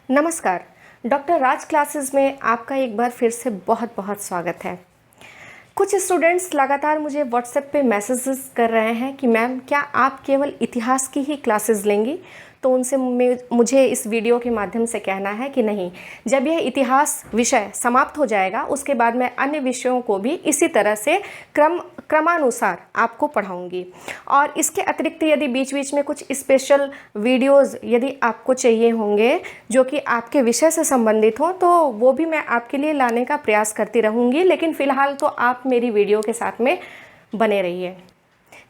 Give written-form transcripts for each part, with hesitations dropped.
नमस्कार। डॉक्टर राज क्लासेस में आपका एक बार फिर से बहुत बहुत स्वागत है। कुछ स्टूडेंट्स लगातार मुझे व्हाट्सएप पे मैसेजेस कर रहे हैं कि मैम क्या आप केवल इतिहास की ही क्लासेस लेंगी। तो उनसे मुझे इस वीडियो के माध्यम से कहना है कि नहीं, जब यह इतिहास विषय समाप्त हो जाएगा उसके बाद मैं अन्य विषयों को भी इसी तरह से क्रमानुसार आपको पढ़ाऊंगी। और इसके अतिरिक्त यदि बीच बीच में कुछ स्पेशल वीडियोस यदि आपको चाहिए होंगे जो कि आपके विषय से संबंधित हो तो वो भी मैं आपके लिए लाने का प्रयास करती रहूँगी। लेकिन फ़िलहाल तो आप मेरी वीडियो के साथ में बने रहिए।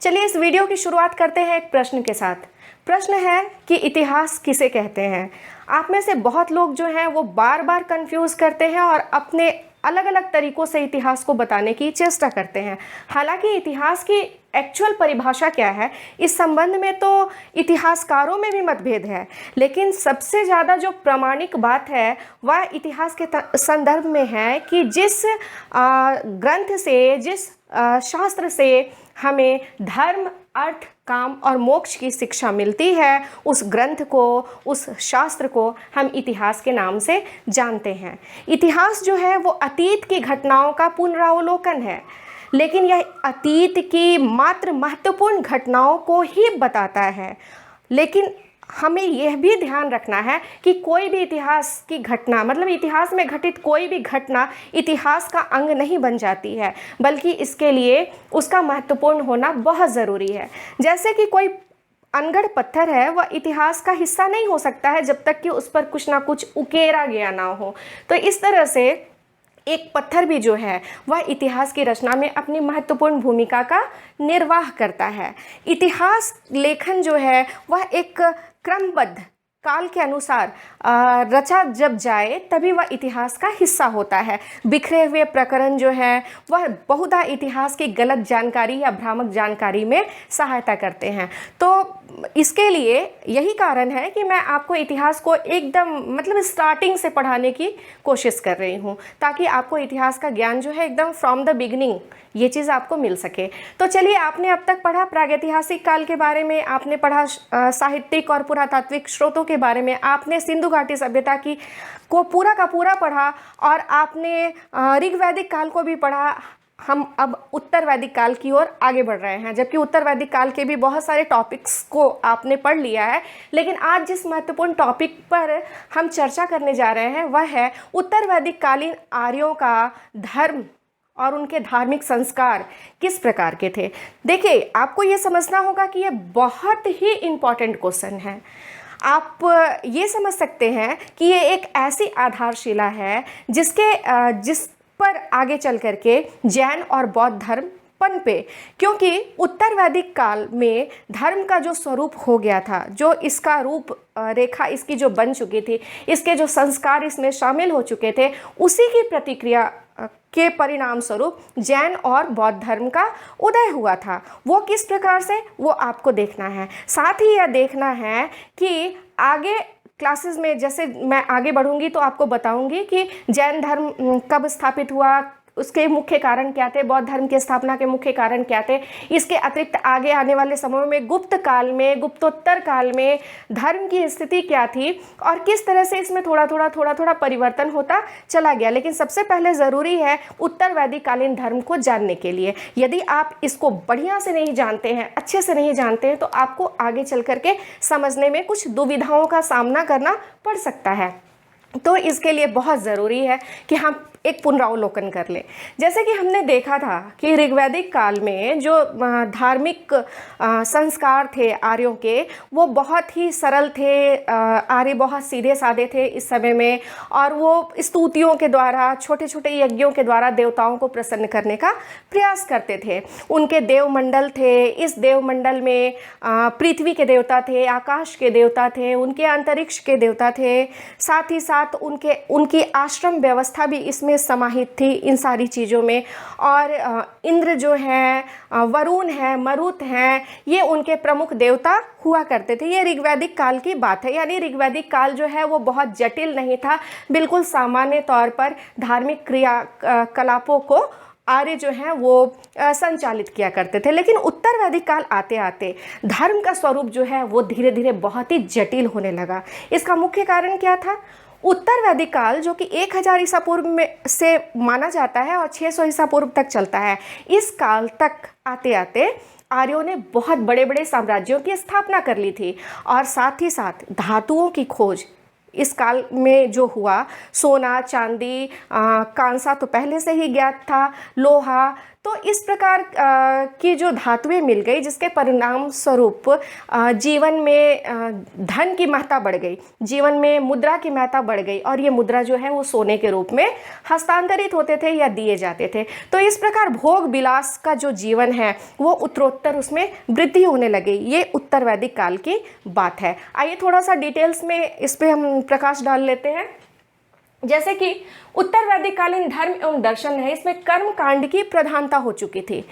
चलिए इस वीडियो की शुरुआत करते हैं एक प्रश्न के साथ। प्रश्न है कि इतिहास किसे कहते हैं। आप में से बहुत लोग जो हैं वो बार बार कंफ्यूज करते हैं और अपने अलग अलग तरीक़ों से इतिहास को बताने की चेष्टा करते हैं। हालांकि इतिहास की एक्चुअल परिभाषा क्या है, इस संबंध में तो इतिहासकारों में भी मतभेद है, लेकिन सबसे ज़्यादा जो प्रामाणिक बात है वह इतिहास के संदर्भ में है कि जिस ग्रंथ से, जिस शास्त्र से हमें धर्म, अर्थ, काम और मोक्ष की शिक्षा मिलती है, उस ग्रंथ को, उस शास्त्र को हम इतिहास के नाम से जानते हैं। इतिहास जो है वो अतीत की घटनाओं का पुनरावलोकन है, लेकिन यह अतीत की मात्र महत्वपूर्ण घटनाओं को ही बताता है। लेकिन हमें यह भी ध्यान रखना है कि कोई भी इतिहास की घटना, मतलब इतिहास में घटित कोई भी घटना इतिहास का अंग नहीं बन जाती है, बल्कि इसके लिए उसका महत्वपूर्ण होना बहुत ज़रूरी है। जैसे कि कोई अनगढ़ पत्थर है, वह इतिहास का हिस्सा नहीं हो सकता है जब तक कि उस पर कुछ ना कुछ उकेरा गया ना हो। तो इस तरह से एक पत्थर भी जो है वह इतिहास की रचना में अपनी महत्वपूर्ण भूमिका का निर्वाह करता है। इतिहास लेखन जो है वह एक क्रमबद्ध काल के अनुसार रचा जब जाए तभी वह इतिहास का हिस्सा होता है। बिखरे हुए प्रकरण जो है वह बहुधा इतिहास की गलत जानकारी या भ्रामक जानकारी में सहायता करते हैं। तो इसके लिए यही कारण है कि मैं आपको इतिहास को एकदम मतलब स्टार्टिंग से पढ़ाने की कोशिश कर रही हूँ, ताकि आपको इतिहास का ज्ञान जो है एकदम फ्रॉम द बिगिनिंग ये चीज़ आपको मिल सके। तो चलिए, आपने अब तक पढ़ा प्रागैतिहासिक काल के बारे में, आपने पढ़ा साहित्यिक और पुरातात्विक स्रोतों के बारे में, आपने सिंधु घाटी सभ्यता की को पूरा का पूरा पढ़ा और आपने ऋग वैदिक काल को भी पढ़ा। हम अब उत्तर वैदिक काल की ओर आगे बढ़ रहे हैं, जबकि उत्तर वैदिक काल के भी बहुत सारे टॉपिक्स को आपने पढ़ लिया है। लेकिन आज जिस महत्वपूर्ण टॉपिक पर हम चर्चा करने जा रहे हैं वह है उत्तर वैदिक कालीन आर्यों का धर्म और उनके धार्मिक संस्कार किस प्रकार के थे। देखिए, आपको ये समझना होगा कि ये बहुत ही इम्पॉर्टेंट क्वेश्चन है। आप ये समझ सकते हैं कि ये एक ऐसी आधारशिला है जिस पर आगे चल करके जैन और बौद्ध धर्म पनपे, क्योंकि उत्तर वैदिक काल में धर्म का जो स्वरूप हो गया था, जो इसका रूप रेखा इसकी जो बन चुकी थी, इसके जो संस्कार इसमें शामिल हो चुके थे, उसी की प्रतिक्रिया के परिणाम स्वरूप जैन और बौद्ध धर्म का उदय हुआ था। वो किस प्रकार से, वो आपको देखना है। साथ ही यह देखना है कि आगे क्लासेस में जैसे मैं आगे बढ़ूंगी तो आपको बताऊंगी कि जैन धर्म कब स्थापित हुआ, उसके मुख्य कारण क्या थे, बौद्ध धर्म की स्थापना के मुख्य कारण क्या थे। इसके अतिरिक्त आगे आने वाले समय में गुप्त काल में, गुप्तोत्तर काल में धर्म की स्थिति क्या थी और किस तरह से इसमें थोड़ा थोड़ा परिवर्तन होता चला गया। लेकिन सबसे पहले ज़रूरी है उत्तर वैदिक कालीन धर्म को जानने के लिए। यदि आप इसको बढ़िया से नहीं जानते हैं, अच्छे से नहीं जानते हैं, तो आपको आगे चल करके समझने में कुछ दुविधाओं का सामना करना पड़ सकता है। तो इसके लिए बहुत ज़रूरी है कि हम एक पुनरावलोकन कर लें। जैसे कि हमने देखा था कि ऋग्वैदिक काल में जो धार्मिक संस्कार थे आर्यों के, वो बहुत ही सरल थे। आर्य बहुत सीधे साधे थे इस समय में, और वो स्तुतियों के द्वारा, छोटे छोटे यज्ञों के द्वारा देवताओं को प्रसन्न करने का प्रयास करते थे। उनके देवमंडल थे, इस देवमंडल में पृथ्वी के देवता थे, आकाश के देवता थे, उनके अंतरिक्ष के देवता थे, साथ ही साथ उनकी आश्रम व्यवस्था भी इसमें समाहित थी इन सारी चीज़ों में। और इंद्र जो है, वरुण है, मरुत हैं, ये उनके प्रमुख देवता हुआ करते थे। ये ऋग्वैदिक काल की बात है, यानी ऋग्वैदिक काल जो है वो बहुत जटिल नहीं था, बिल्कुल सामान्य तौर पर धार्मिक क्रियाकलापों को आर्य जो हैं वो संचालित किया करते थे। लेकिन उत्तर वैदिक काल आते आते धर्म का स्वरूप जो है वो धीरे धीरे बहुत ही जटिल होने लगा। इसका मुख्य कारण क्या था? उत्तर वैदिक काल जो कि 1000 ईसा पूर्व में से माना जाता है और 600 ईसा पूर्व तक चलता है, इस काल तक आते आते आर्यों ने बहुत बड़े बड़े साम्राज्यों की स्थापना कर ली थी। और साथ ही साथ धातुओं की खोज इस काल में जो हुआ, सोना, चांदी, कांसा तो पहले से ही ज्ञात था, लोहा, तो इस प्रकार की जो धातुएं मिल गई, जिसके परिणाम स्वरूप जीवन में धन की महत्ता बढ़ गई, जीवन में मुद्रा की महत्ता बढ़ गई, और ये मुद्रा जो है वो सोने के रूप में हस्तांतरित होते थे या दिए जाते थे। तो इस प्रकार भोग विलास का जो जीवन है वो उत्तरोत्तर उसमें वृद्धि होने लगी। ये उत्तर वैदिक काल की बात है। आइए थोड़ा सा डिटेल्स में इस पर हम प्रकाश डाल लेते हैं। जैसे कि उत्तर वैदिक कालीन धर्म एवं दर्शन है, इसमें कर्म कांड की प्रधानता हो चुकी थी।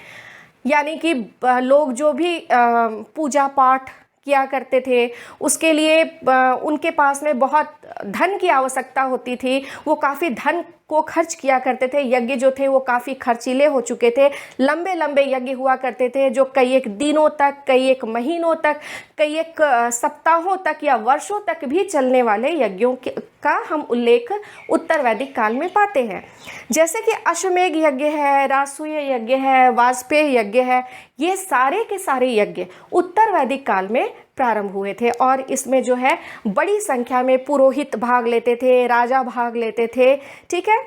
यानी कि लोग जो भी पूजा पाठ किया करते थे, उसके लिए उनके पास में बहुत धन की आवश्यकता होती थी, वो काफ़ी धन को खर्च किया करते थे। यज्ञ जो थे वो काफ़ी खर्चीले हो चुके थे, लंबे लंबे यज्ञ हुआ करते थे, जो कई एक दिनों तक, कई एक महीनों तक, कई एक सप्ताहों तक या वर्षों तक भी चलने वाले यज्ञों का हम उल्लेख उत्तर वैदिक काल में पाते हैं। जैसे कि अश्वमेध यज्ञ है, राजसूय यज्ञ है, वाजपेय यज्ञ है, ये सारे के सारे यज्ञ उत्तर वैदिक काल में प्रारंभ हुए थे। और इसमें जो है बड़ी संख्या में पुरोहित भाग लेते थे, राजा भाग लेते थे। ठीक है,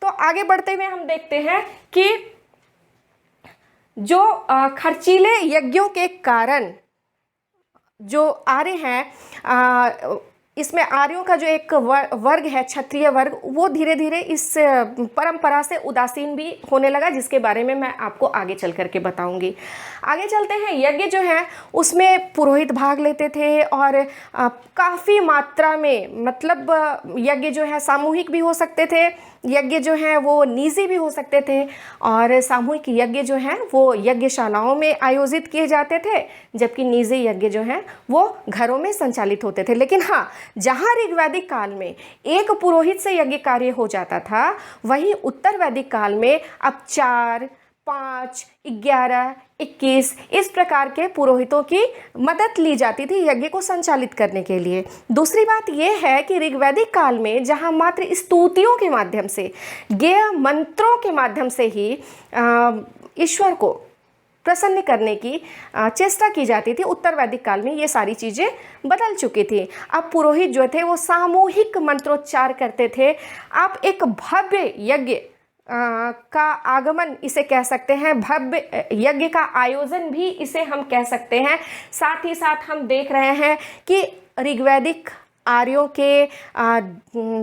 तो आगे बढ़ते हुए हम देखते हैं कि जो खर्चीले यज्ञों के कारण जो आर्य हैं, इसमें आर्यों का जो एक वर्ग है, क्षत्रिय वर्ग, वो धीरे धीरे इस परंपरा से उदासीन भी होने लगा, जिसके बारे में मैं आपको आगे चल करके बताऊंगी। आगे चलते हैं। यज्ञ जो है उसमें पुरोहित भाग लेते थे और काफ़ी मात्रा में, मतलब यज्ञ जो है सामूहिक भी हो सकते थे, यज्ञ जो हैं वो निजी भी हो सकते थे, और सामूहिक यज्ञ जो हैं वो यज्ञशालाओं में आयोजित किए जाते थे, जबकि निजी यज्ञ जो हैं वो घरों में संचालित होते थे। लेकिन हाँ, जहाँ ऋग्वैदिक काल में एक पुरोहित से यज्ञ कार्य हो जाता था, वहीं उत्तर वैदिक काल में अब 4, 5, 11, 21 इस प्रकार के पुरोहितों की मदद ली जाती थी यज्ञ को संचालित करने के लिए। दूसरी बात यह है कि ऋग्वैदिक काल में जहाँ मात्र स्तुतियों के माध्यम से, गेय मंत्रों के माध्यम से ही ईश्वर को प्रसन्न करने की चेष्टा की जाती थी, उत्तर वैदिक काल में ये सारी चीज़ें बदल चुकी थी। अब पुरोहित जो थे वो सामूहिक मंत्रोच्चार करते थे। आप एक भव्य यज्ञ का आगमन इसे कह सकते हैं, भव्य यज्ञ का आयोजन भी इसे हम कह सकते हैं। साथ ही साथ हम देख रहे हैं कि ऋग्वैदिक आर्यों के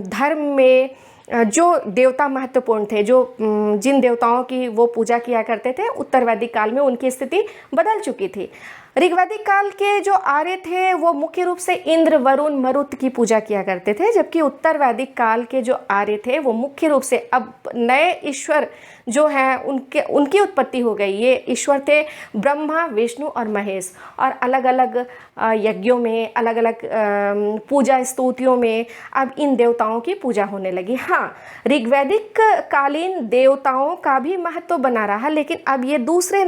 धर्म में जो देवता महत्वपूर्ण थे, जो जिन देवताओं की वो पूजा किया करते थे, उत्तर वैदिक काल में उनकी स्थिति बदल चुकी थी। ऋग्वैदिक काल के जो आर्य थे वो मुख्य रूप से इंद्र, वरुण, मरुत की पूजा किया करते थे, जबकि उत्तर वैदिक काल के जो आर्य थे वो मुख्य रूप से अब नए ईश्वर जो हैं उनकी उत्पत्ति हो गई। ये ईश्वर थे ब्रह्मा, विष्णु और महेश, और अलग अलग यज्ञों में, अलग अलग पूजा स्तुतियों में अब इन देवताओं की पूजा होने लगी। हाँ, ऋग्वैदिक कालीन देवताओं का भी महत्व बना रहा, लेकिन अब ये दूसरे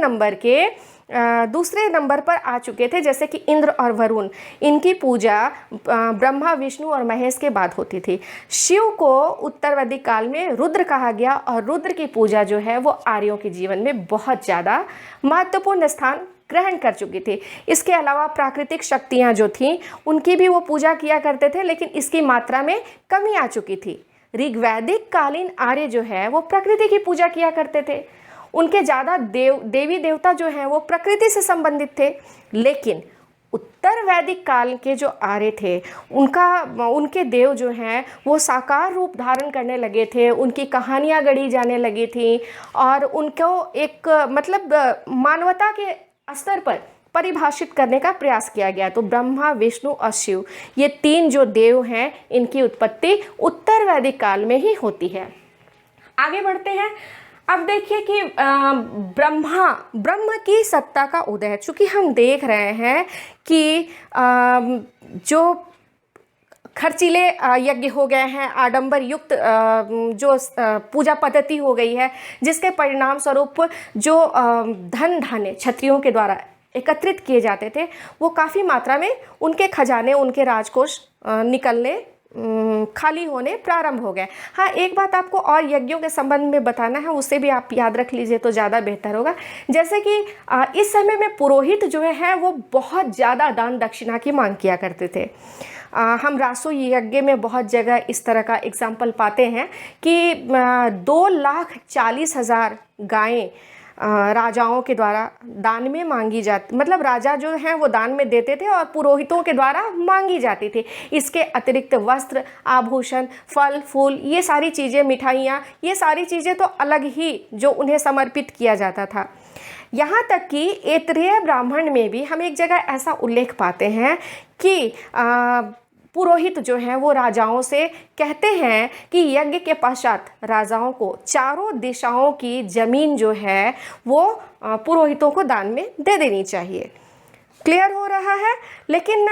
नंबर पर आ चुके थे। जैसे कि इंद्र और वरुण, इनकी पूजा ब्रह्मा, विष्णु और महेश के बाद होती थी। शिव को उत्तर वैदिक काल में रुद्र कहा गया, और रुद्र की पूजा जो है वो आर्यों के जीवन में बहुत ज़्यादा महत्वपूर्ण स्थान ग्रहण कर चुकी थी। इसके अलावा प्राकृतिक शक्तियाँ जो थीं उनकी भी वो पूजा किया करते थे, लेकिन इसकी मात्रा में कमी आ चुकी थी। ऋग्वैदिक कालीन आर्य जो है वो प्रकृति की पूजा किया करते थे, उनके ज़्यादा देवी देवता जो हैं वो प्रकृति से संबंधित थे। लेकिन उत्तर वैदिक काल के जो आर्य थे उनके देव जो हैं वो साकार रूप धारण करने लगे थे, उनकी कहानियाँ गढ़ी जाने लगी थी, और उनको एक मतलब मानवता के स्तर पर परिभाषित करने का प्रयास किया गया। तो ब्रह्मा, विष्णु और शिव, ये 3 जो देव हैं, इनकी उत्पत्ति उत्तर वैदिक काल में ही होती है। आगे बढ़ते हैं। अब देखिए कि ब्रह्म की सत्ता का उदय है। चूँकि हम देख रहे हैं कि जो खर्चीले यज्ञ हो गए हैं, आडंबर युक्त जो पूजा पद्धति हो गई है, जिसके परिणाम स्वरूप जो धन धान्य क्षत्रियों के द्वारा एकत्रित किए जाते थे वो काफ़ी मात्रा में उनके खजाने, उनके राजकोष निकलने खाली होने प्रारंभ हो गए। हाँ, एक बात आपको और यज्ञों के संबंध में बताना है, उसे भी आप याद रख लीजिए तो ज़्यादा बेहतर होगा। जैसे कि इस समय में पुरोहित जो है वो बहुत ज़्यादा दान दक्षिणा की मांग किया करते थे। हम रासो यज्ञ में बहुत जगह इस तरह का एग्जाम्पल पाते हैं कि 2,40,000 गायें राजाओं के द्वारा दान में मांगी जाती, मतलब राजा जो हैं वो दान में देते थे और पुरोहितों के द्वारा मांगी जाती थी। इसके अतिरिक्त वस्त्र, आभूषण, फल फूल, ये सारी चीज़ें, मिठाइयाँ, ये सारी चीज़ें तो अलग ही जो उन्हें समर्पित किया जाता था। यहाँ तक कि ऐतरेय ब्राह्मण में भी हम एक जगह ऐसा उल्लेख पाते हैं कि पुरोहित जो हैं वो राजाओं से कहते हैं कि यज्ञ के पश्चात राजाओं को चारों दिशाओं की जमीन जो है वो पुरोहितों को दान में दे देनी चाहिए। क्लियर हो रहा है? लेकिन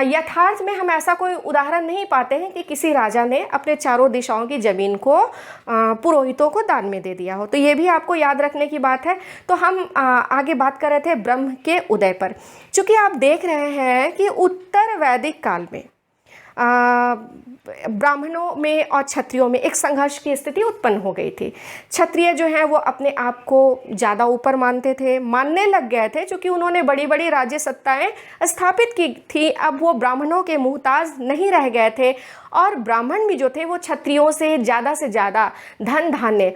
यथार्थ में हम ऐसा कोई उदाहरण नहीं पाते हैं कि किसी राजा ने अपने चारों दिशाओं की ज़मीन को पुरोहितों को दान में दे दिया हो। तो ये भी आपको याद रखने की बात है। तो हम आगे बात कर रहे थे ब्रह्म के उदय पर। चूँकि आप देख रहे हैं कि उत्तर वैदिक काल में ब्राह्मणों में और क्षत्रियों में एक संघर्ष की स्थिति उत्पन्न हो गई थी। क्षत्रिय जो हैं वो अपने आप को ज़्यादा ऊपर मानते थे, मानने लग गए थे, क्योंकि उन्होंने बड़ी बड़ी राज्य सत्ताएं स्थापित की थी। अब वो ब्राह्मणों के मुहताज नहीं रह गए थे और ब्राह्मण भी जो थे वो क्षत्रियों से ज़्यादा धन धान्य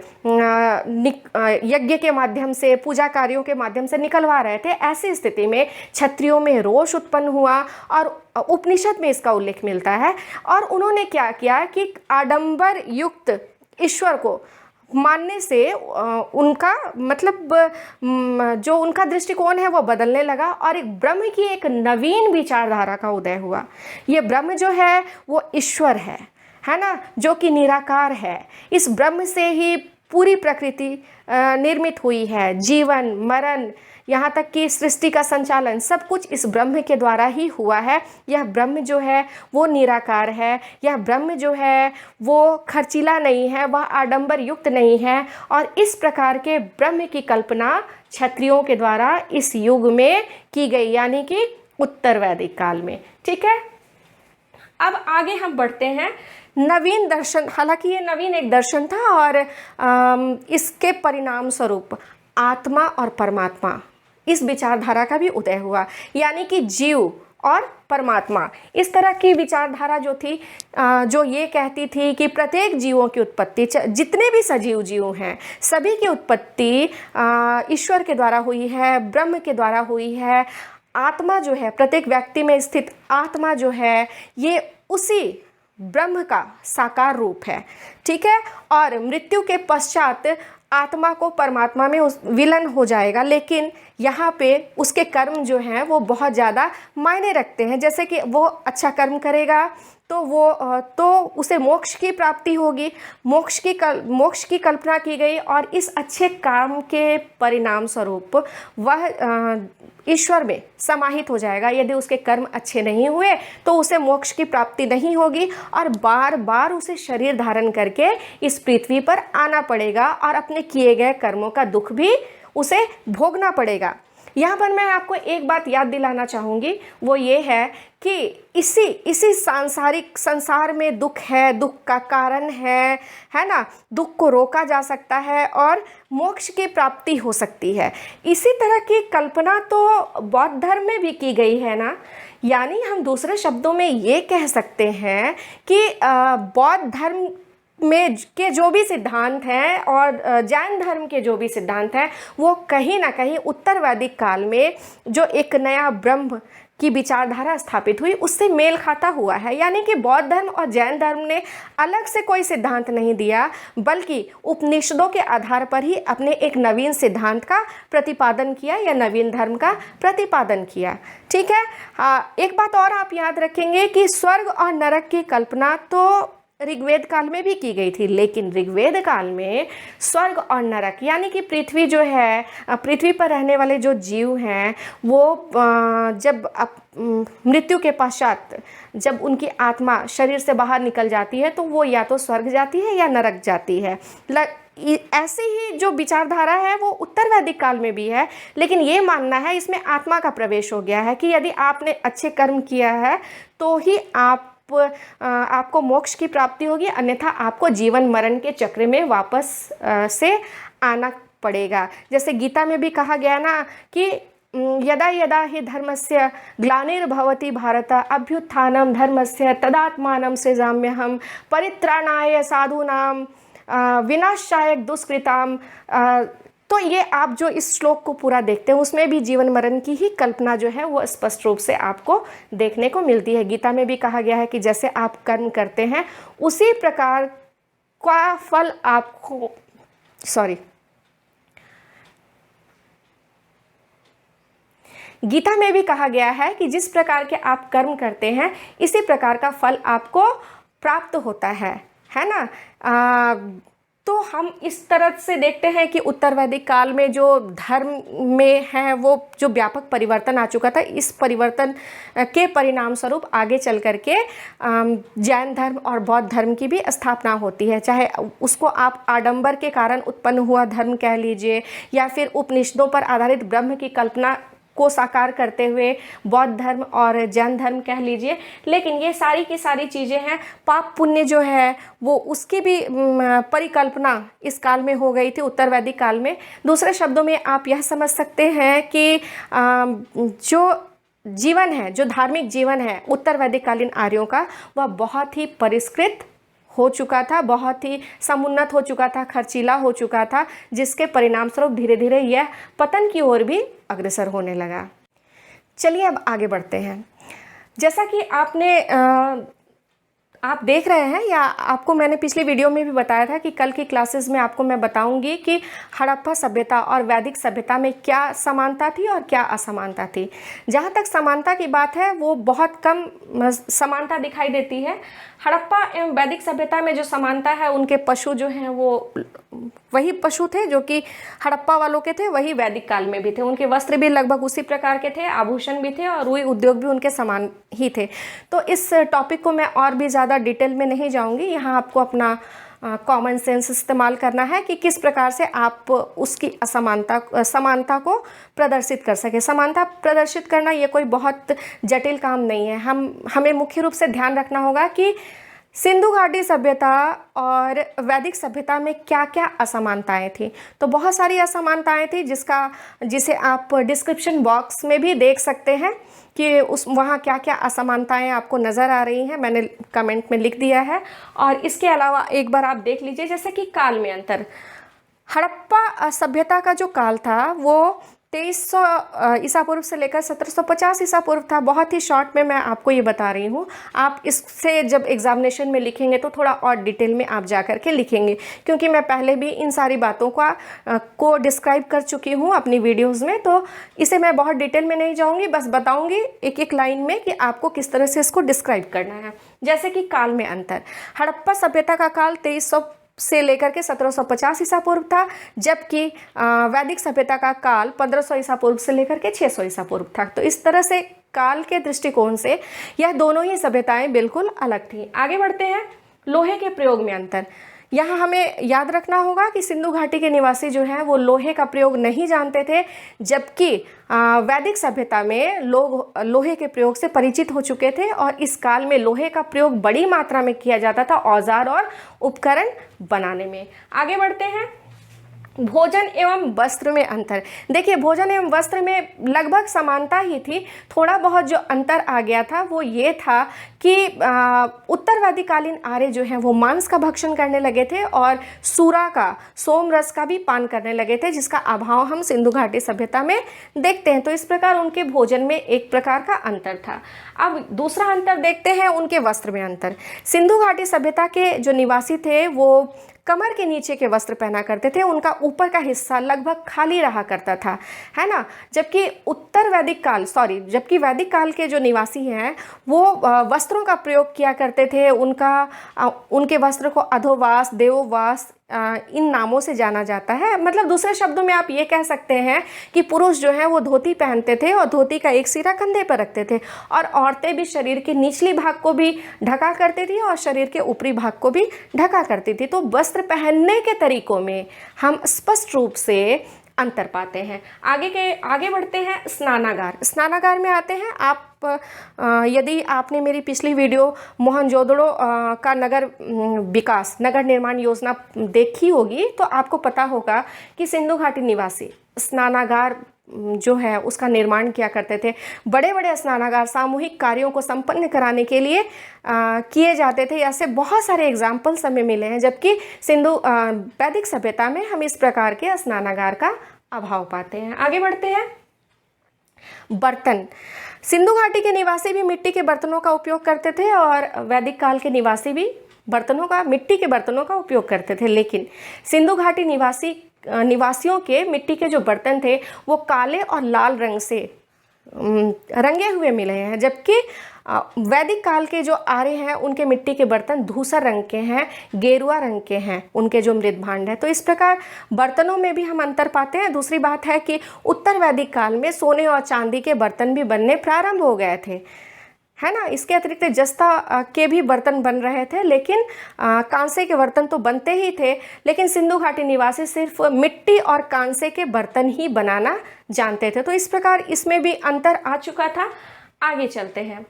यज्ञ के माध्यम से, पूजा कार्यों के माध्यम से निकलवा रहे थे। ऐसी स्थिति में क्षत्रियों में रोष उत्पन्न हुआ और उपनिषद में इसका उल्लेख मिलता है। और उन्होंने क्या किया कि आडंबर युक्त ईश्वर को मानने से उनका मतलब जो उनका दृष्टिकोण है वो बदलने लगा और एक ब्रह्म की एक नवीन विचारधारा का उदय हुआ। ये ब्रह्म जो है वो ईश्वर है ना, जो कि निराकार है। इस ब्रह्म से ही पूरी प्रकृति निर्मित हुई है। जीवन, मरण, यहाँ तक कि सृष्टि का संचालन सब कुछ इस ब्रह्म के द्वारा ही हुआ है। यह ब्रह्म जो है वो निराकार है। यह ब्रह्म जो है वो खर्चीला नहीं है, वह आडंबर युक्त नहीं है। और इस प्रकार के ब्रह्म की कल्पना क्षत्रियों के द्वारा इस युग में की गई, यानी कि उत्तर वैदिक काल में। ठीक है, अब आगे हम बढ़ते हैं। नवीन दर्शन, हालांकि ये नवीन एक दर्शन था और इसके परिणाम स्वरूप आत्मा और परमात्मा, इस विचारधारा का भी उदय हुआ। यानी कि जीव और परमात्मा, इस तरह की विचारधारा जो थी, जो ये कहती थी कि प्रत्येक जीवों की उत्पत्ति, जितने भी सजीव जीव हैं सभी की उत्पत्ति ईश्वर के द्वारा हुई है, ब्रह्म के द्वारा हुई है। आत्मा जो है, प्रत्येक व्यक्ति में स्थित आत्मा जो है, ये उसी ब्रह्म का साकार रूप है। ठीक है, और मृत्यु के पश्चात आत्मा को परमात्मा में विलीन हो जाएगा। लेकिन यहाँ पे उसके कर्म जो हैं वो बहुत ज़्यादा मायने रखते हैं। जैसे कि वो अच्छा कर्म करेगा तो उसे मोक्ष की प्राप्ति होगी। मोक्ष की कल्पना की गई और इस अच्छे काम के परिणाम स्वरूप वह ईश्वर में समाहित हो जाएगा। यदि उसके कर्म अच्छे नहीं हुए तो उसे मोक्ष की प्राप्ति नहीं होगी और बार बार उसे शरीर धारण करके इस पृथ्वी पर आना पड़ेगा और अपने किए गए कर्मों का दुख भी उसे भोगना पड़ेगा। यहाँ पर मैं आपको एक बात याद दिलाना चाहूँगी, वो ये है कि इसी सांसारिक संसार में दुख है, दुख का कारण है ना। दुख को रोका जा सकता है और मोक्ष की प्राप्ति हो सकती है। इसी तरह की कल्पना तो बौद्ध धर्म में भी की गई है ना। यानी हम दूसरे शब्दों में ये कह सकते हैं कि बौद्ध धर्म में के जो भी सिद्धांत हैं और जैन धर्म के जो भी सिद्धांत हैं वो कहीं ना कहीं उत्तर वैदिक काल में जो एक नया ब्रह्म की विचारधारा स्थापित हुई उससे मेल खाता हुआ है। यानी कि बौद्ध धर्म और जैन धर्म ने अलग से कोई सिद्धांत नहीं दिया, बल्कि उपनिषदों के आधार पर ही अपने एक नवीन सिद्धांत का प्रतिपादन किया या नवीन धर्म का प्रतिपादन किया। ठीक है, एक बात और आप याद रखेंगे कि स्वर्ग और नरक की कल्पना तो ऋग्वेद काल में भी की गई थी, लेकिन ऋग्वेद काल में स्वर्ग और नरक यानी कि पृथ्वी जो है, पृथ्वी पर रहने वाले जो जीव हैं वो जब मृत्यु के पश्चात जब उनकी आत्मा शरीर से बाहर निकल जाती है तो वो या तो स्वर्ग जाती है या नरक जाती है। ऐसे ही जो विचारधारा है वो उत्तर वैदिक काल में भी है, लेकिन ये मानना है इसमें आत्मा का प्रवेश हो गया है कि यदि आपने अच्छे कर्म किया है तो ही आप आपको मोक्ष की प्राप्ति होगी, अन्यथा आपको जीवन मरण के चक्र में वापस से आना पड़ेगा। जैसे गीता में भी कहा गया ना कि यदा यदा हि धर्मस्य ग्लानिर्भवति भारत अभ्युत्थानं धर्मस्य तदात्मानं सृजाम्यहम् परित्राणाय साधूनां विनाशाय दुष्कृताम। तो ये आप जो इस श्लोक को पूरा देखते हैं उसमें भी जीवन मरण की ही कल्पना जो है वो स्पष्ट रूप से आपको देखने को मिलती है। गीता में भी कहा गया है कि जैसे आप कर्म करते हैं उसी प्रकार का फल आपको गीता में भी कहा गया है कि जिस प्रकार के आप कर्म करते हैं इसी प्रकार का फल आपको प्राप्त होता है ना। तो हम इस तरह से देखते हैं कि उत्तर वैदिक काल में जो धर्म में है वो जो व्यापक परिवर्तन आ चुका था, इस परिवर्तन के परिणाम स्वरूप आगे चल करके जैन धर्म और बौद्ध धर्म की भी स्थापना होती है। चाहे उसको आप आडंबर के कारण उत्पन्न हुआ धर्म कह लीजिए या फिर उपनिषदों पर आधारित ब्रह्म की कल्पना को साकार करते हुए बौद्ध धर्म और जैन धर्म कह लीजिए, लेकिन ये सारी की सारी चीज़ें हैं। पाप पुण्य जो है वो उसकी भी परिकल्पना इस काल में हो गई थी, उत्तर वैदिक काल में। दूसरे शब्दों में आप यह समझ सकते हैं कि जो जीवन है, जो धार्मिक जीवन है उत्तर वैदिक कालीन आर्यों का, वह बहुत ही परिष्कृत हो चुका था, बहुत ही समुन्नत हो चुका था, खर्चीला हो चुका था, जिसके परिणाम स्वरूप धीरे धीरे यह पतन की ओर भी अग्रसर होने लगा। चलिए अब आगे बढ़ते हैं। जैसा कि आप देख रहे हैं या आपको मैंने पिछली वीडियो में भी बताया था कि कल की क्लासेस में आपको मैं बताऊंगी कि हड़प्पा सभ्यता और वैदिक सभ्यता में क्या समानता थी और क्या असमानता थी। जहाँ तक समानता की बात है वो बहुत कम समानता दिखाई देती है। हड़प्पा एवं वैदिक सभ्यता में जो समानता है, उनके पशु जो हैं वो वही पशु थे जो कि हड़प्पा वालों के थे, वही वैदिक काल में भी थे। उनके वस्त्र भी लगभग उसी प्रकार के थे, आभूषण भी थे और रुई उद्योग भी उनके समान ही थे। तो इस टॉपिक को मैं और भी ज़्यादा डिटेल में नहीं जाऊंगी। यहाँ आपको अपना कॉमन सेंस इस्तेमाल करना है कि किस प्रकार से आप उसकी समानता को प्रदर्शित कर सके। समानता प्रदर्शित करना ये कोई बहुत जटिल काम नहीं है। हमें मुख्य रूप से ध्यान रखना होगा कि सिंधु घाटी सभ्यता और वैदिक सभ्यता में क्या क्या असमानताएं थी। तो बहुत सारी असमानताएं थी जिसे आप डिस्क्रिप्शन बॉक्स में भी देख सकते हैं कि वहाँ क्या क्या असमानताएं आपको नज़र आ रही हैं, मैंने कमेंट में लिख दिया है। और इसके अलावा एक बार आप देख लीजिए जैसे कि काल में अंतर। हड़प्पा सभ्यता का जो काल था वो 2300 ईसा पूर्व से लेकर 1750 ईसा पूर्व था। बहुत ही शॉर्ट में मैं आपको ये बता रही हूँ। आप इससे जब एग्जामिनेशन में लिखेंगे तो थोड़ा और डिटेल में आप जा कर के लिखेंगे, क्योंकि मैं पहले भी इन सारी बातों को डिस्क्राइब कर चुकी हूँ अपनी वीडियोज़ में। तो इसे मैं बहुत डिटेल में नहीं जाऊँगी, बस बताऊँगी एक एक लाइन में कि आपको किस तरह से इसको डिस्क्राइब करना है। जैसे कि काल में अंतर। हड़प्पा सभ्यता का काल 2300 से लेकर के 1750 ईसा पूर्व था, जबकि वैदिक सभ्यता का काल 1500 ईसा पूर्व से लेकर के 600 ईसा पूर्व था। तो इस तरह से काल के दृष्टिकोण से यह दोनों ही सभ्यताएं बिल्कुल अलग थी। आगे बढ़ते हैं। लोहे के प्रयोग में अंतर। यहाँ हमें याद रखना होगा कि सिंधु घाटी के निवासी जो हैं वो लोहे का प्रयोग नहीं जानते थे, जबकि वैदिक सभ्यता में लोग लोहे के प्रयोग से परिचित हो चुके थे और इस काल में लोहे का प्रयोग बड़ी मात्रा में किया जाता था औजार और उपकरण बनाने में। आगे बढ़ते हैं। भोजन एवं वस्त्र में अंतर। देखिए, भोजन एवं वस्त्र में लगभग समानता ही थी। थोड़ा बहुत जो अंतर आ गया था वो ये था कि उत्तर वैदिककालीन आर्य जो हैं वो मांस का भक्षण करने लगे थे और सूरा का, सोम रस का भी पान करने लगे थे, जिसका अभाव हम सिंधु घाटी सभ्यता में देखते हैं। तो इस प्रकार उनके भोजन में एक प्रकार का अंतर था। अब दूसरा अंतर देखते हैं, उनके वस्त्र में अंतर। सिंधु घाटी सभ्यता के जो निवासी थे वो कमर के नीचे के वस्त्र पहना करते थे, उनका ऊपर का हिस्सा लगभग खाली रहा करता था, है ना। जबकि वैदिक काल के जो निवासी हैं वो वस्त्रों का प्रयोग किया करते थे। उनके वस्त्र को अधोवास, देववास इन नामों से जाना जाता है। मतलब दूसरे शब्दों में आप ये कह सकते हैं कि पुरुष जो है वो धोती पहनते थे और धोती का एक सिरा कंधे पर रखते थे, और औरतें भी शरीर के निचली भाग को भी ढका करती थी और शरीर के ऊपरी भाग को भी ढका करती थी। तो वस्त्र पहनने के तरीकों में हम स्पष्ट रूप से अंतर पाते हैं। आगे बढ़ते हैं स्नानागार। स्नानागार में आते हैं आप यदि आपने मेरी पिछली वीडियो मोहनजोदड़ो का विकास नगर निर्माण योजना देखी होगी तो आपको पता होगा कि सिंधु घाटी निवासी स्नानागार जो है उसका निर्माण किया करते थे। बड़े बड़े स्नानागार सामूहिक कार्यों को संपन्न कराने के लिए किए जाते थे। ऐसे बहुत सारे एग्जाम्पल्स हमें मिले हैं, जबकि वैदिक सभ्यता में हम इस प्रकार के स्नानागार का अभाव पाते हैं। आगे बढ़ते हैं। बर्तन। सिंधु घाटी के निवासी भी मिट्टी के बर्तनों का उपयोग करते थे और वैदिक काल के निवासी भी मिट्टी के बर्तनों का उपयोग करते थे, लेकिन सिंधु घाटी निवासियों के मिट्टी के जो बर्तन थे वो काले और लाल रंग से रंगे हुए मिले हैं, जबकि वैदिक काल के जो आर्य हैं उनके मिट्टी के बर्तन धूसर रंग के हैं, गेरुआ रंग के हैं उनके जो मृत भांड है। तो इस प्रकार बर्तनों में भी हम अंतर पाते हैं। दूसरी बात है कि उत्तर वैदिक काल में सोने और चांदी के बर्तन भी बनने प्रारंभ हो गए थे, है ना। इसके अतिरिक्त जस्ता के भी बर्तन बन रहे थे, लेकिन कांसे के बर्तन तो बनते ही थे, लेकिन सिंधु घाटी निवासी सिर्फ मिट्टी और कांसे के बर्तन ही बनाना जानते थे। तो इस प्रकार इसमें भी अंतर आ चुका था। आगे चलते हैं।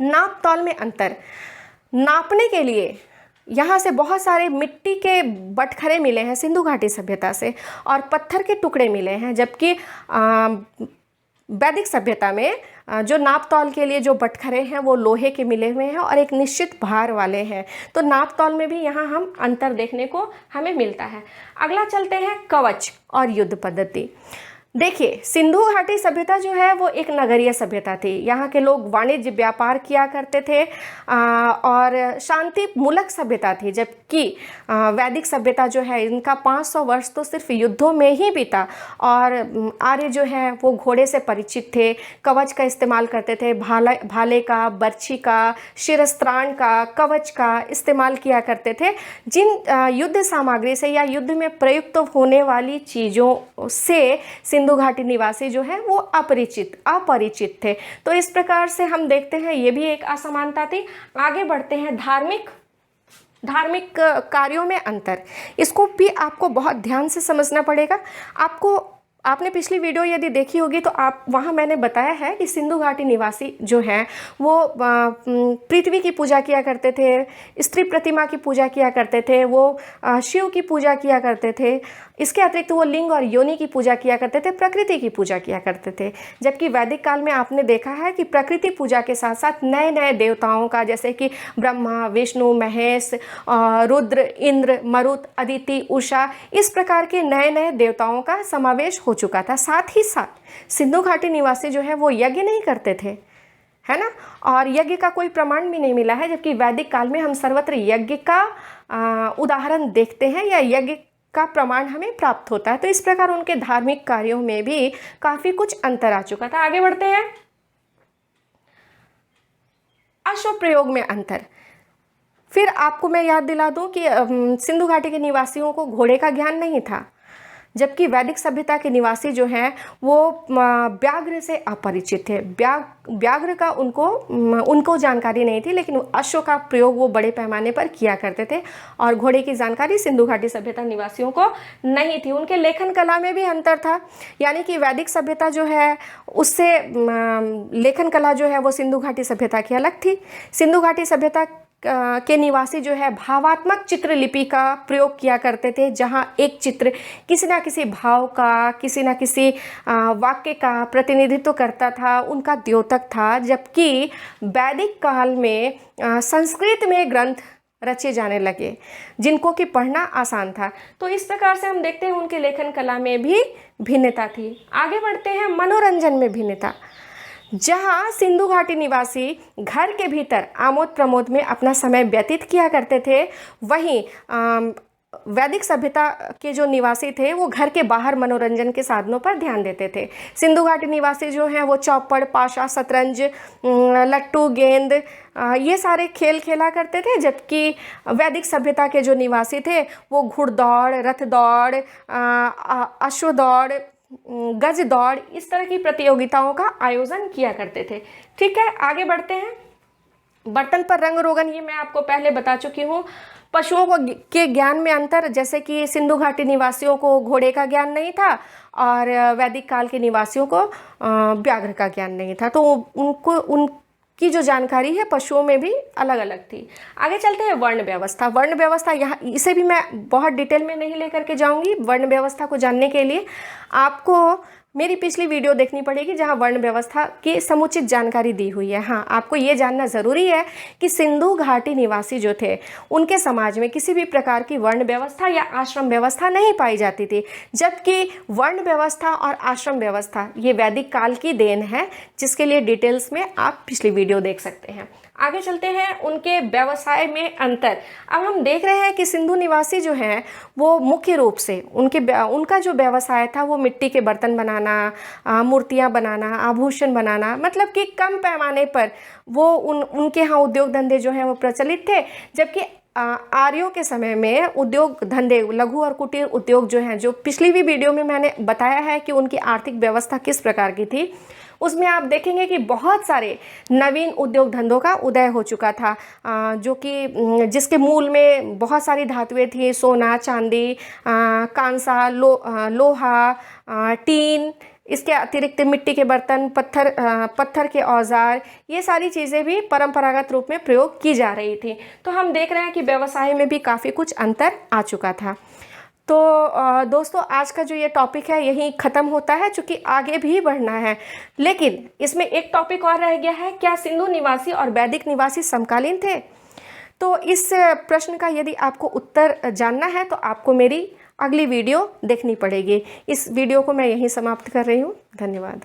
नाप तौल में अंतर। नापने के लिए यहाँ से बहुत सारे मिट्टी के बटखरे मिले हैं सिंधु घाटी सभ्यता से और पत्थर के टुकड़े मिले हैं, जबकि वैदिक सभ्यता में जो नाप तौल के लिए जो बटखरे हैं वो लोहे के मिले हुए हैं और एक निश्चित भार वाले हैं। तो नाप तौल में भी यहाँ हम अंतर देखने को हमें मिलता है। अगला चलते हैं कवच और युद्ध पद्धति। देखिए, सिंधु घाटी सभ्यता जो है वो एक नगरीय सभ्यता थी। यहाँ के लोग वाणिज्य व्यापार किया करते थे और शांति मूलक सभ्यता थी, जबकि वैदिक सभ्यता जो है इनका 500 वर्ष तो सिर्फ युद्धों में ही बीता और आर्य जो है वो घोड़े से परिचित थे, कवच का इस्तेमाल करते थे, भाले का, बर्छी का, शिरस्त्राण का, कवच का इस्तेमाल किया करते थे। जिन युद्ध सामग्री से या युद्ध में प्रयुक्त होने वाली चीज़ों से सिंधु घाटी निवासी जो है वो अपरिचित थे। तो इस प्रकार से हम देखते हैं ये भी एक असमानता थी। आगे बढ़ते हैं। धार्मिक कार्यों में अंतर। इसको भी आपको बहुत ध्यान से समझना पड़ेगा। आपने पिछली वीडियो यदि देखी होगी तो वहाँ मैंने बताया है कि सिंधु घाटी निवासी जो हैं वो पृथ्वी की पूजा किया करते थे, स्त्री प्रतिमा की पूजा किया करते थे, वो शिव की पूजा किया करते थे। इसके अतिरिक्त वो लिंग और योनि की पूजा किया करते थे, प्रकृति की पूजा किया करते थे। जबकि वैदिक काल में आपने देखा है कि प्रकृति पूजा के साथ साथ नए नए देवताओं का, जैसे कि ब्रह्मा, विष्णु, महेश, रुद्र, इंद्र, मरुत, अदिति, उषा, इस प्रकार के नए नए देवताओं का समावेश हो चुका था। साथ ही साथ सिंधु घाटी निवासी जो है वो यज्ञ नहीं करते थे, है ना, और यज्ञ का कोई प्रमाण भी नहीं मिला है, जबकि वैदिक काल में हम सर्वत्र यज्ञ का उदाहरण देखते हैं या यज्ञ का प्रमाण हमें प्राप्त होता है। तो इस प्रकार उनके धार्मिक कार्यों में भी काफ़ी कुछ अंतर आ चुका था। आगे बढ़ते हैं। अश्व प्रयोग में अंतर। फिर आपको मैं याद दिला दूं कि सिंधु घाटी के निवासियों को घोड़े का ज्ञान नहीं था, जबकि वैदिक सभ्यता के निवासी जो हैं वो व्याघ्र से अपरिचित थे। व्याघ्र का उनको जानकारी नहीं थी, लेकिन अश्व का प्रयोग वो बड़े पैमाने पर किया करते थे और घोड़े की जानकारी सिंधु घाटी सभ्यता निवासियों को नहीं थी। उनके लेखन कला में भी अंतर था, यानी कि वैदिक सभ्यता जो है उससे लेखन कला जो है वो सिंधु घाटी सभ्यता की अलग थी। सिंधु घाटी सभ्यता के निवासी जो है भावात्मक चित्रलिपि का प्रयोग किया करते थे, जहाँ एक चित्र किसी ना किसी भाव का, किसी ना किसी वाक्य का प्रतिनिधित्व करता था, उनका द्योतक था। जबकि वैदिक काल में संस्कृत में ग्रंथ रचे जाने लगे जिनको कि पढ़ना आसान था। तो इस प्रकार से हम देखते हैं उनके लेखन कला में भी भिन्नता थी। आगे बढ़ते हैं। मनोरंजन में भिन्नता। जहाँ सिंधु घाटी निवासी घर के भीतर आमोद प्रमोद में अपना समय व्यतीत किया करते थे, वहीं वैदिक सभ्यता के जो निवासी थे वो घर के बाहर मनोरंजन के साधनों पर ध्यान देते थे। सिंधु घाटी निवासी जो हैं वो चौपड़, पाशा, शतरंज, लट्टू, गेंद, ये सारे खेल खेला करते थे, जबकि वैदिक सभ्यता के जो निवासी थे वो घुड़दौड़, रथ दौड़, अश्व दौड़, गज दौड़, इस तरह की प्रतियोगिताओं का आयोजन किया करते थे। ठीक है, आगे बढ़ते हैं। बर्तन पर रंग रोगन, ये मैं आपको पहले बता चुकी हूँ। पशुओं को के ज्ञान में अंतर, जैसे कि सिंधु घाटी निवासियों को घोड़े का ज्ञान नहीं था और वैदिक काल के निवासियों को व्याघ्र का ज्ञान नहीं था, तो उनको उनकी जो जानकारी है पशुओं में भी अलग अलग थी। आगे चलते हैं वर्ण व्यवस्था। वर्ण व्यवस्था, यहाँ इसे भी मैं बहुत डिटेल में नहीं लेकर के जाऊँगी। वर्ण व्यवस्था को जानने के लिए आपको मेरी पिछली वीडियो देखनी पड़ेगी जहां वर्ण व्यवस्था की समुचित जानकारी दी हुई है। हाँ, आपको ये जानना ज़रूरी है कि सिंधु घाटी निवासी जो थे उनके समाज में किसी भी प्रकार की वर्ण व्यवस्था या आश्रम व्यवस्था नहीं पाई जाती थी, जबकि वर्ण व्यवस्था और आश्रम व्यवस्था ये वैदिक काल की देन है, जिसके लिए डिटेल्स में आप पिछली वीडियो देख सकते हैं। आगे चलते हैं उनके व्यवसाय में अंतर। अब हम देख रहे हैं कि सिंधु निवासी जो हैं वो मुख्य रूप से उनका जो व्यवसाय था वो मिट्टी के बर्तन बनाना, मूर्तियां बनाना, आभूषण बनाना, मतलब कि कम पैमाने पर वो उनके यहाँ उद्योग धंधे जो हैं वो प्रचलित थे। जबकि आर्यों के समय में उद्योग धंधे, लघु और कुटीर उद्योग जो हैं, जो पिछली भी वीडियो में मैंने बताया है कि उनकी आर्थिक व्यवस्था किस प्रकार की थी, उसमें आप देखेंगे कि बहुत सारे नवीन उद्योग धंधों का उदय हो चुका था, जो कि जिसके मूल में बहुत सारी धातुएं थी, सोना, चांदी, कांसा, लोहा, टीन, इसके अतिरिक्त मिट्टी के बर्तन, पत्थर के औजार, ये सारी चीज़ें भी परंपरागत रूप में प्रयोग की जा रही थी। तो हम देख रहे हैं कि व्यवसाय में भी काफ़ी कुछ अंतर आ चुका था। तो दोस्तों, आज का जो ये टॉपिक है यही ख़त्म होता है, चूँकि आगे भी बढ़ना है। लेकिन इसमें एक टॉपिक और रह गया है, क्या सिंधु निवासी और वैदिक निवासी समकालीन थे? तो इस प्रश्न का यदि आपको उत्तर जानना है तो आपको मेरी अगली वीडियो देखनी पड़ेगी। इस वीडियो को मैं यहीं समाप्त कर रही हूँ। धन्यवाद।